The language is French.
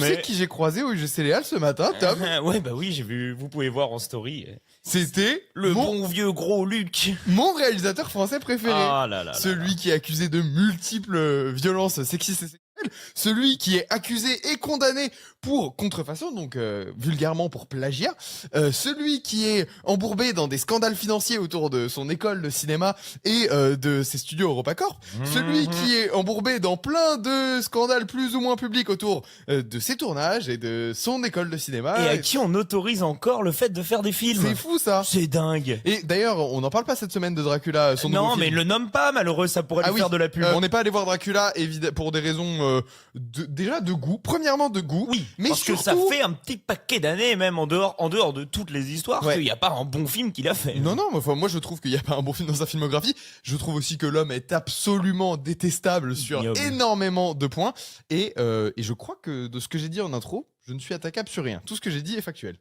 sais qui j'ai croisé au UGC Léal ce matin, Tom? Ouais, bah oui, j'ai vu, vous pouvez voir en story. C'était Le bon vieux gros Luc. mon réalisateur français préféré. Ah là là. Celui qui est accusé de multiples violences sexistes et sexuelles. Celui qui est accusé et condamné pour contrefaçon, donc vulgairement pour plagiat. Celui qui est embourbé dans des scandales financiers autour de son école de cinéma et de ses studios EuropaCorp. Celui qui est embourbé dans plein de scandales plus ou moins publics autour de ses tournages et de son école de cinéma. Et à qui on autorise encore le fait de faire des films. C'est fou ça. C'est dingue. Et d'ailleurs, on n'en parle pas cette semaine de Dracula. Son nouveau Non, film. mais le nomme pas, malheureux, ça pourrait lui faire de la pub. On n'est pas allé voir Dracula pour des raisons déjà de goût. Premièrement de goût. Oui, mais parce surtout... que ça fait un petit paquet d'années, même en dehors de toutes les histoires, Ouais. qu'il n'y a pas un bon film qu'il a fait. Non, moi je trouve qu'il n'y a pas un bon film dans sa filmographie. Je trouve aussi que l'homme est absolument détestable sur Ignoble. énormément de points. Et je crois que de ce que j'ai dit en intro, je ne suis attaquable sur rien. Tout ce que j'ai dit est factuel.